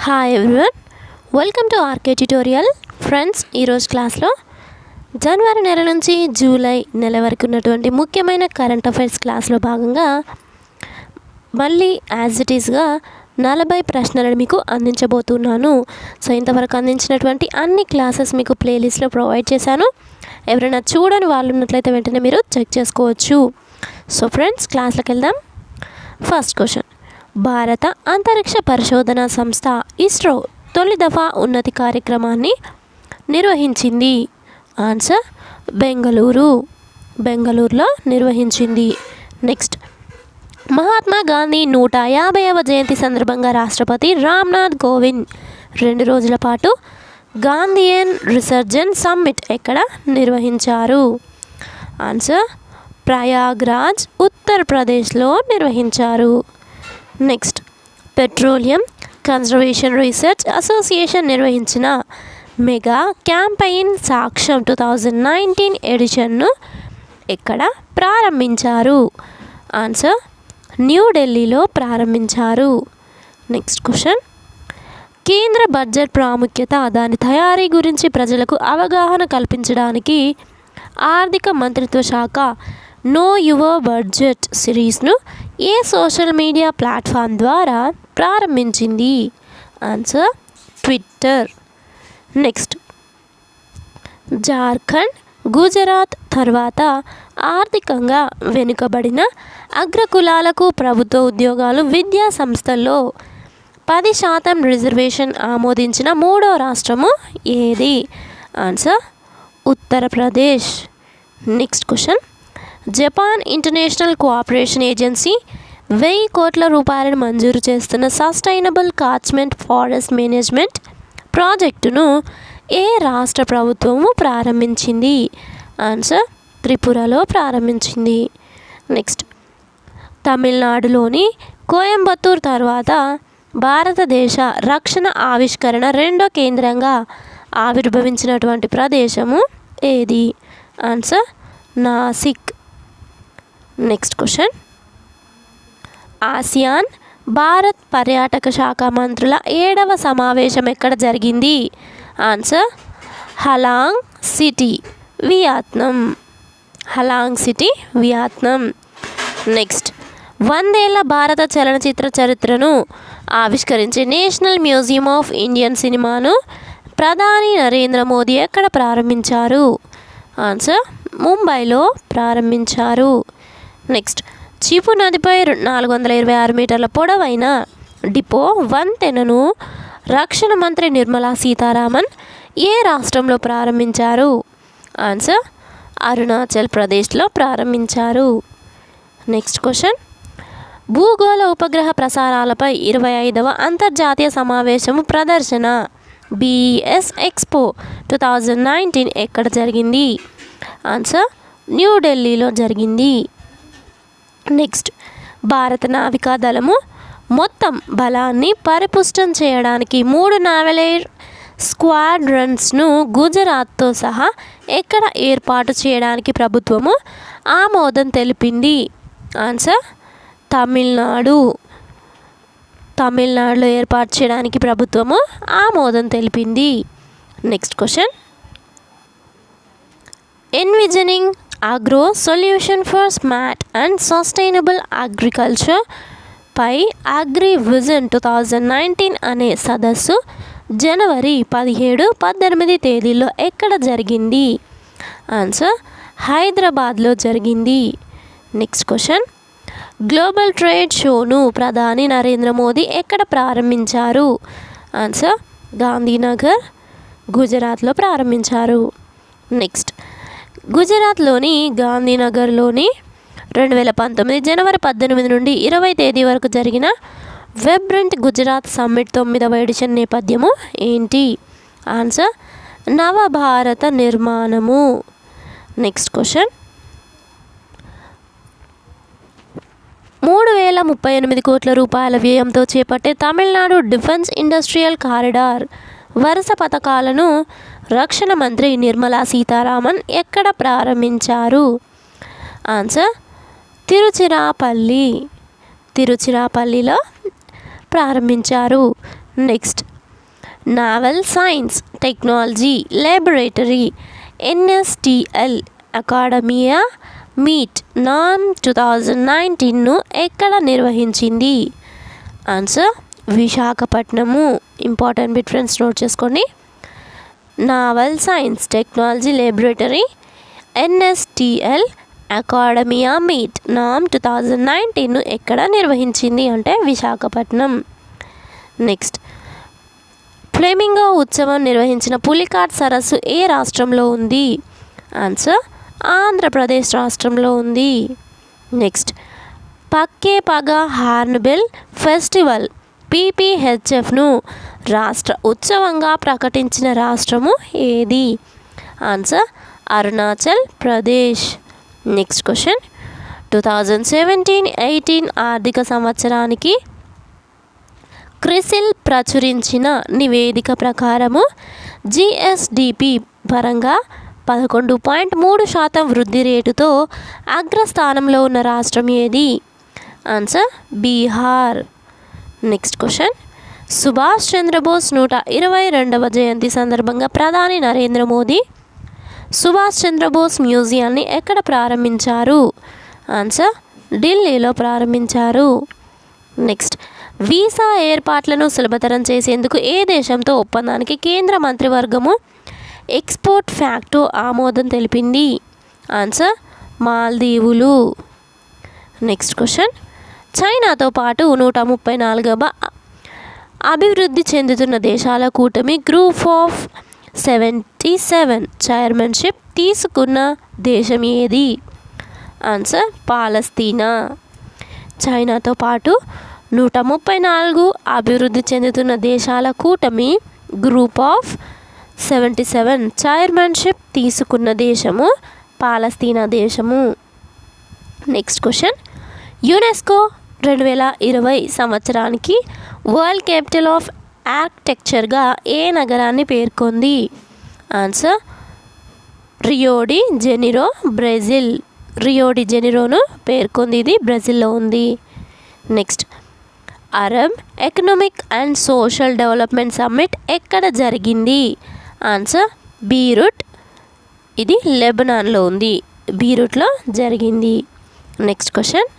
Hi everyone, welcome to RK tutorial. Friends, ఈరోజు క్లాస్లో జనవరి నెల నుంచి జూలై నెల వరకు ఉన్నటువంటి ముఖ్యమైన కరెంట్ అఫైర్స్ క్లాస్లో భాగంగా మళ్ళీ యాజ్ ఇట్ ఈస్గా 40 ప్రశ్నలను మీకు అందించబోతున్నాను. సో ఇంతవరకు అందించినటువంటి అన్ని క్లాసెస్ మీకు ప్లేలిస్ట్లో ప్రొవైడ్ చేశాను. ఎవరైనా చూడని వాళ్ళు ఉన్నట్లయితే వెంటనే మీరు చెక్ చేసుకోవచ్చు. సో ఫ్రెండ్స్, క్లాస్లోకి వెళ్దాం. ఫస్ట్ క్వశ్చన్: భారత అంతరిక్ష పరిశోధన సంస్థ ఇస్రో తొలి దఫా ఉన్నతి కార్యక్రమాన్ని నిర్వహించింది. ఆన్సర్: బెంగళూరులో నిర్వహించింది. నెక్స్ట్: మహాత్మా గాంధీ 150వ జయంతి సందర్భంగా రాష్ట్రపతి రామ్నాథ్ కోవింద్ 2 రోజుల పాటు గాంధీయన్ రిసర్జెన్స్ సమ్మిట్ ఎక్కడ నిర్వహించారు? ఆన్సర్: ప్రయాగ్రాజ్, ఉత్తరప్రదేశ్లో నిర్వహించారు. Next: petroleum conservation research association నిర్వహించిన మెగా క్యాంపెయిన్ సాక్ష్యం 2019 ఎడిషన్ను ఎక్కడ ప్రారంభించారు? ఆన్సర్: న్యూఢిల్లీలో ప్రారంభించారు. నెక్స్ట్ క్వశ్చన్: కేంద్ర బడ్జెట్ ప్రాముఖ్యత, దాని తయారీ గురించి ప్రజలకు అవగాహన కల్పించడానికి ఆర్థిక మంత్రిత్వ శాఖ నో యువర్ బడ్జెట్ సిరీస్ను ఏ సోషల్ మీడియా ప్లాట్ఫామ్ ద్వారా ప్రారంభించింది? Answer: Twitter. Next: Jharkhand, Gujarat తర్వాత ఆర్థికంగా వెనుకబడిన అగ్రకులాలకు ప్రభుత్వ ఉద్యోగాలు, విద్యా సంస్థల్లో 10% రిజర్వేషన్ ఆమోదించిన 3వ రాష్ట్రము ఏది? Answer: Uttar Pradesh. Next question: Japan international cooperation agency 1000 కోట్ల రూపాయలను మంజూరు చేస్తున్న సస్టైనబుల్ కాచ్మెంట్ ఫారెస్ట్ మేనేజ్మెంట్ ప్రాజెక్టును ఏ రాష్ట్ర ప్రభుత్వము ప్రారంభించింది? ఆన్సర్: త్రిపురలో ప్రారంభించింది. నెక్స్ట్: తమిళనాడులోని కోయంబత్తూర్ తర్వాత భారతదేశ రక్షణ ఆవిష్కరణ 2వ కేంద్రంగా ఆవిర్భవించినటువంటి ప్రదేశము ఏది? Answer: Nashik. Next question: ASEAN Bharat పర్యాటక శాఖ మంత్రుల 7వ సమావేశం ఎక్కడ జరిగింది? Answer: Halong city, Vietnam. Next: 100 ఏళ్ల భారత చలనచిత్ర చరిత్రను ఆవిష్కరించే నేషనల్ మ్యూజియం ఆఫ్ ఇండియన్ సినిమాను ప్రధాని నరేంద్ర మోదీ ఎక్కడ ప్రారంభించారు? ఆన్సర్: ముంబైలో ప్రారంభించారు. నెక్స్ట్: చీపు నదిపై 426 మీటర్ల పొడవైన డిపో వంతెనను రక్షణ మంత్రి నిర్మలా సీతారామన్ ఏ రాష్ట్రంలో ప్రారంభించారు? ఆన్సర్: అరుణాచల్ ప్రదేశ్లో ప్రారంభించారు. నెక్స్ట్ క్వశ్చన్: భూగోళ ఉపగ్రహ ప్రసారాలపై 25వ అంతర్జాతీయ సమావేశము ప్రదర్శన BES ఎక్స్పో 2019 ఎక్కడ జరిగింది? ఆన్సర్: న్యూఢిల్లీలో జరిగింది. నెక్స్ట్: భారత నావికా దళము మొత్తం బలాన్ని పరిపుష్టం చేయడానికి 3 నావల్ స్క్వాడ్రన్స్ను గుజరాత్తో సహా ఎక్కడ ఏర్పాటు చేయడానికి ప్రభుత్వము ఆమోదం తెలిపింది? ఆన్సర్: తమిళనాడులో ఏర్పాటు చేయడానికి ప్రభుత్వము ఆమోదం తెలిపింది. Next question: envisioning agro solution for smart and sustainable agriculture పై అగ్రి విజన్ 2019 అనే సదస్సు జనవరి 17, 18 తేదీల్లో ఎక్కడ జరిగింది? ఆన్సర్: హైదరాబాద్లో జరిగింది. నెక్స్ట్ క్వశ్చన్: గ్లోబల్ ట్రేడ్ షోను ప్రధాని నరేంద్ర మోదీ ఎక్కడ ప్రారంభించారు? ఆన్సర్: గాంధీనగర్, గుజరాత్లో ప్రారంభించారు. నెక్స్ట్: గుజరాత్లోని గాంధీనగర్లోని 2019 జనవరి 18 నుండి 20 తేదీ వరకు జరిగిన వైబ్రెంట్ గుజరాత్ సమ్మిట్ 9వ ఎడిషన్ నేపథ్యము ఏంటి? ఆన్సర్: నవభారత నిర్మాణము. నెక్స్ట్ క్వశ్చన్: 3038 కోట్ల రూపాయల వ్యయంతో చేపట్టే తమిళనాడు డిఫెన్స్ ఇండస్ట్రియల్ కారిడార్ వరుస పథకాలను రక్షణ మంత్రి నిర్మలా సీతారామన్ ఎక్కడ ప్రారంభించారు? ఆన్సర్: తిరుచిరాపల్లిలో ప్రారంభించారు. Next naval science technology laboratory NSTL academia meet NAM 2019ను ఎక్కడ నిర్వహించింది? ఆన్సర్ విశాఖపట్నము. ఇంపార్టెంట్ బిట్ ఫ్రెండ్స్, నోట్ చేసుకోండి. Naval science technology laboratory NSTL academia meet NAM 2019ను ఎక్కడ నిర్వహించింది అంటే విశాఖపట్నం. నెక్స్ట్, ఫ్లెమింగో ఉత్సవం నిర్వహించిన పులికాట్ సరస్సు ఏ రాష్ట్రంలో ఉంది? ఆన్సర్ ఆంధ్రప్రదేశ్ రాష్ట్రంలో ఉంది. నెక్స్ట్, పక్కే పగ హార్న్బిల్ ఫెస్టివల్ పీపీహెచ్ఎఫ్ను రాష్ట్ర ఉత్సవంగా ప్రకటించిన రాష్ట్రము ఏది? Answer Arunachal Pradesh. Next question, 2017-18 ఆర్థిక సంవత్సరానికి క్రిసిల్ ప్రచురించిన నివేదిక ప్రకారము జిఎస్డిపి పరంగా 11.3% వృద్ధి రేటుతో అగ్రస్థానంలో ఉన్న రాష్ట్రం ఏది? Answer Bihar. Next question, Subhash Chandra Bose 122వ జయంతి సందర్భంగా ప్రధాని నరేంద్ర మోదీ సుభాష్ చంద్రబోస్ మ్యూజియాన్ని ఎక్కడ ప్రారంభించారు? ఆన్సర్ ఢిల్లీలో ప్రారంభించారు. నెక్స్ట్, వీసా ఏర్పాట్లను సులభతరం చేసేందుకు ఏ దేశంతో ఒప్పందానికి కేంద్ర మంత్రివర్గము ఎక్స్పోర్ట్ ఫ్యాక్టో ఆమోదం తెలిపింది? ఆన్సర్ మాల్దీవులు. నెక్స్ట్ క్వశ్చన్, చైనాతో పాటు 134వ అభివృద్ధి చెందుతున్న దేశాల కూటమి గ్రూప్ ఆఫ్ 77 చైర్మన్షిప్ తీసుకున్న దేశం ఏది? ఆన్సర్ పాలస్తీనా. చైనాతో పాటు 134 అభివృద్ధి చెందుతున్న దేశాల కూటమి గ్రూప్ ఆఫ్ 77 చైర్మన్షిప్ తీసుకున్న దేశము పాలస్తీనా దేశము. నెక్స్ట్ క్వశ్చన్, యునెస్కో 2020 సంవత్సరానికి వరల్డ్ క్యాపిటల్ ఆఫ్ ఆర్కిటెక్చర్గా ఏ నగరాన్ని పేర్కొంది? Answer Rio de Janeiro Brazil. Rio de జెనిరోను పేర్కొంది, ఇది బ్రెజిల్లో ఉంది. Next, Arab economic and social development summit ఎక్కడ జరిగింది? ఆన్సర్ బీరూట్, ఇది లెబనాన్లో ఉంది, బీరూట్లో జరిగింది. నెక్స్ట్ క్వశ్చన్,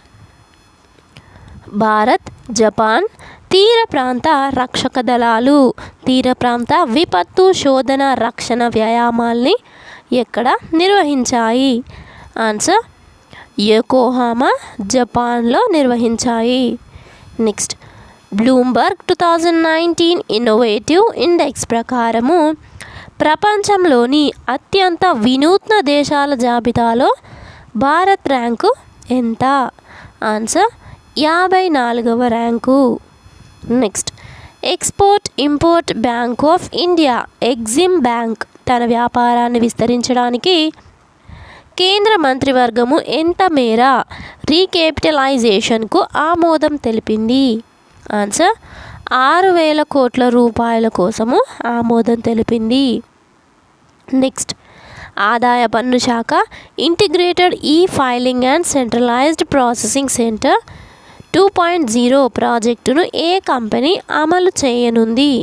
భారత్ జపాన్ తీర ప్రాంత రక్షక దళాలు తీర ప్రాంత విపత్తు శోధన రక్షణ వ్యాయామాల్ని ఎక్కడ నిర్వహించాయి? ఆన్సర్ యోకోహామా జపాన్లో నిర్వహించాయి. నెక్స్ట్, బ్లూంబర్గ్ 2019 ఇన్నోవేటివ్ ఇండెక్స్ ప్రకారము ప్రపంచంలోని అత్యంత వినూత్న దేశాల జాబితాలో భారత్ ర్యాంకు ఎంత? ఆన్సర్ 54వ rank. Next, export import bank of India Exim bank తన వ్యాపారాన్ని విస్తరించడానికి కేంద్ర మంత్రివర్గము ఎంత మేర రీక్యాపిటలైజేషన్కు ఆమోదం తెలిపింది? ఆన్సర్ 6,000 కోట్ల రూపాయల కోసము ఆమోదం తెలిపింది. నెక్స్ట్, ఆదాయ పన్ను శాఖ integrated e filing and centralised processing centre 2.0 ప్రాజెక్టును ఏ కంపెనీ అమలు చేయనుంది?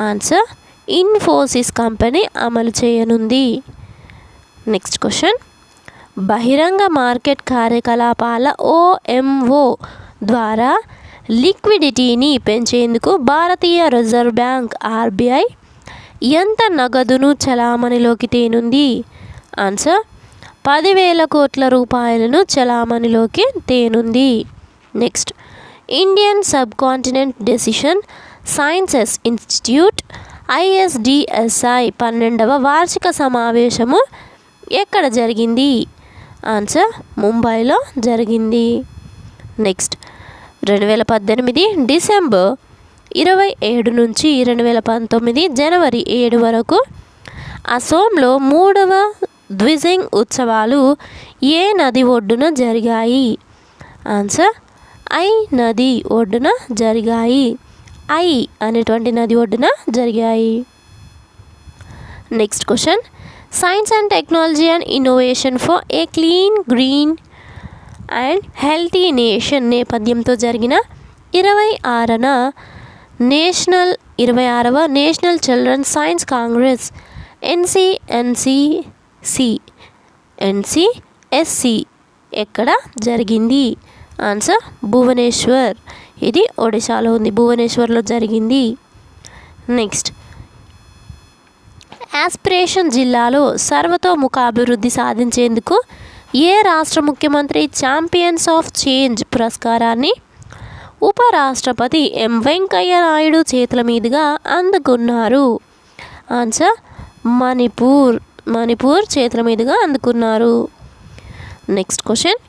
ఆన్సర్ ఇన్ఫోసిస్ కంపెనీ అమలు చేయనుంది. నెక్స్ట్ క్వశ్చన్, బహిరంగ మార్కెట్ కార్యకలాపాల OMO ద్వారా లిక్విడిటీని పెంచేందుకు భారతీయ రిజర్వ్ బ్యాంక్ RBI ఎంత నగదును చలామణిలోకి తేనుంది? ఆన్సర్ 10,000 కోట్ల రూపాయలను చలామణిలోకి తేనుంది. Next, Indian sub continent decision sciences institute ISDSI 12వ వార్షిక సమావేశము ఎక్కడ జరిగింది? ఆన్సర్ ముంబైలో జరిగింది. నెక్స్ట్, 2018 డిసెంబర్ 27 నుంచి 2019 జనవరి 7 వరకు అసోంలో 3వ ద్విజింగ్ ఉత్సవాలు ఏ నది ఒడ్డున జరిగాయి? ఆన్సర్ ఐ నది ఒడ్డున జరిగాయి. ఐ అనేటువంటి నది ఒడ్డున జరిగాయి. Next question, science and technology and innovation for a clean green and healthy nation నేపథ్యంతో జరిగిన 26వ నేషనల్ 26వ national children's science congress NCSC ఎక్కడ జరిగింది? ఆన్సర్ భువనేశ్వర్. ఇది ఒడిశాలో ఉంది, భువనేశ్వర్లో జరిగింది. నెక్స్ట్, ఆస్పిరేషన్ జిల్లాలో సర్వతోముఖాభివృద్ధి సాధించేందుకు ఏ రాష్ట్ర ముఖ్యమంత్రి ఛాంపియన్స్ ఆఫ్ చేంజ్ పురస్కారాన్ని ఉపరాష్ట్రపతి ఎం వెంకయ్య నాయుడు చేతుల మీదుగా అందుకున్నారు? ఆన్సర్ మణిపూర్ చేతుల మీదుగా అందుకున్నారు. నెక్స్ట్ క్వశ్చన్,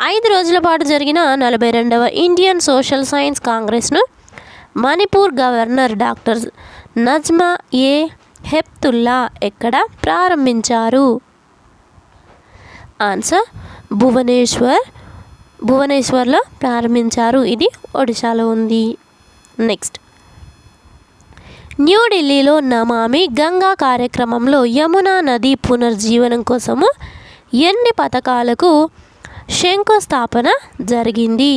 5 రోజుల పాటు జరిగిన 42వ ఇండియన్ సోషల్ సైన్స్ కాంగ్రెస్ను మణిపూర్ గవర్నర్ డాక్టర్ నజ్మా ఏ హెప్తుల్లా ఎక్కడ ప్రారంభించారు? ఆన్సర్ భువనేశ్వర్లో ప్రారంభించారు. ఇది ఒడిశాలో ఉంది. నెక్స్ట్, న్యూఢిల్లీలో నమామి గంగా కార్యక్రమంలో యమునా నది పునర్జీవనం కోసము ఎన్ని పథకాలకు శంకుస్థాపన జరిగింది?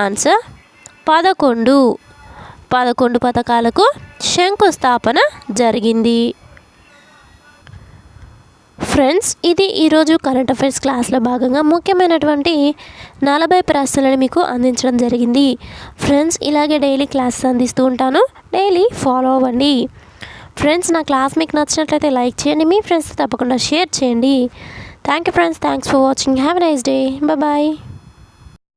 ఆన్సర్ 11 పథకాలకు శంకుస్థాపన జరిగింది. ఫ్రెండ్స్, ఇది ఈరోజు కరెంట్ అఫైర్స్ క్లాస్లో భాగంగా ముఖ్యమైనటువంటి 40 ప్రశ్నలను మీకు అందించడం జరిగింది. ఫ్రెండ్స్, ఇలాగే డైలీ క్లాసెస్ అందిస్తూ ఉంటాను, డైలీ ఫాలో అవ్వండి. ఫ్రెండ్స్, నా క్లాస్ మీకు నచ్చినట్లయితే లైక్ చేయండి, మీ ఫ్రెండ్స్ తప్పకుండా షేర్ చేయండి. Thank you friends, thanks for watching. Have a nice day. Bye.